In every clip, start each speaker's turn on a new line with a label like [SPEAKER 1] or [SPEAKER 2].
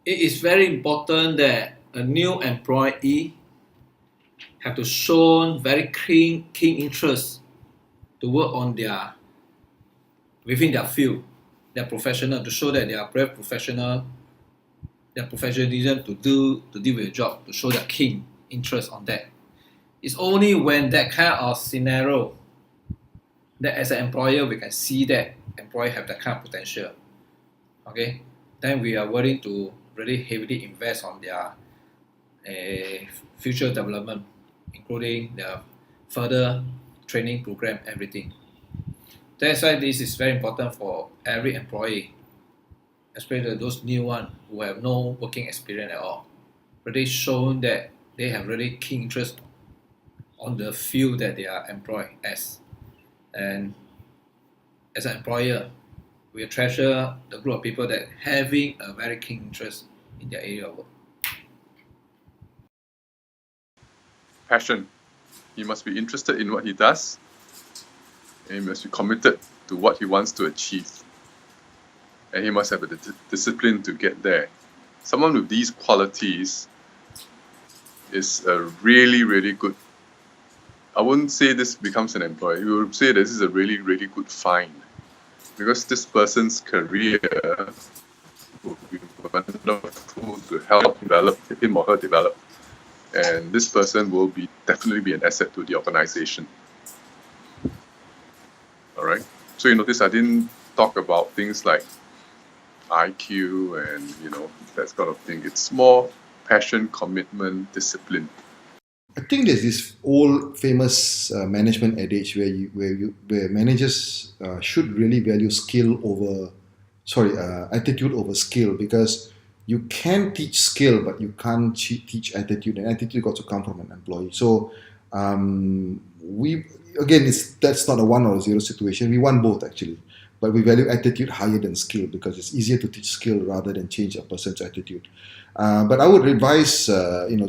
[SPEAKER 1] it is very important that a new employee have to show very keen interest to work on within their field, their professional, to show that they are very professional, their professionalism to deal with the job, to show their keen interest on that. It's only when that kind of scenario that as an employer we can see that employee have that kind of potential. Okay, then we are willing to really heavily invest on their future development, including the further training program, everything. That's why this is very important for every employee, especially those new ones who have no working experience at all. Really shown that they have really keen interest on the field that they are employed as. And as an employer, we treasure the group of people that having a very keen interest in their area of work.
[SPEAKER 2] Passion. He must be interested in what he does, and he must be committed to what he wants to achieve. And he must have the discipline to get there. Someone with these qualities is a really, really good. I wouldn't say this becomes an employee. We would say this is a really, really good find, because this person's career will be wonderful to help develop him or her develop, and this person will definitely be an asset to the organization. All right. So you notice I didn't talk about things like IQ and that kind of thing. It's more passion, commitment, discipline.
[SPEAKER 3] I think there's this old famous management adage where managers should really value attitude over skill, because you can teach skill but you can't teach attitude, and attitude got to come from an employee. So that's not a 1 or 0 situation. We want both actually, but we value attitude higher than skill because it's easier to teach skill rather than change a person's attitude. But I would advise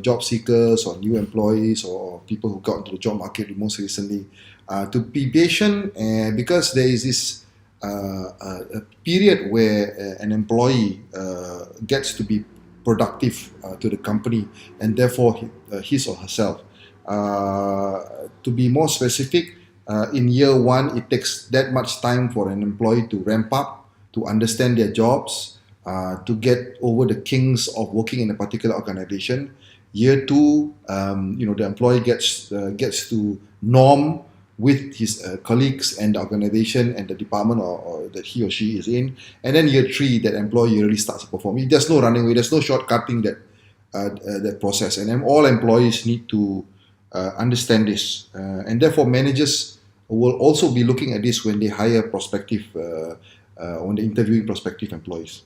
[SPEAKER 3] job seekers or new employees or people who got into the job market most recently to be patient, because there is this a period where an employee gets to be productive to the company, and therefore his or herself. To be more specific, in year 1, it takes that much time for an employee to ramp up, to understand their jobs, to get over the kinks of working in a particular organization. Year 2, the employee gets to norm with his colleagues and the organization and the department or that he or she is in. And then year 3, that employee really starts to perform. There's no running away, there's no shortcutting that process. And then all employees need to understand this. And therefore, managers will also be looking at this when they hire when they're interviewing prospective employees.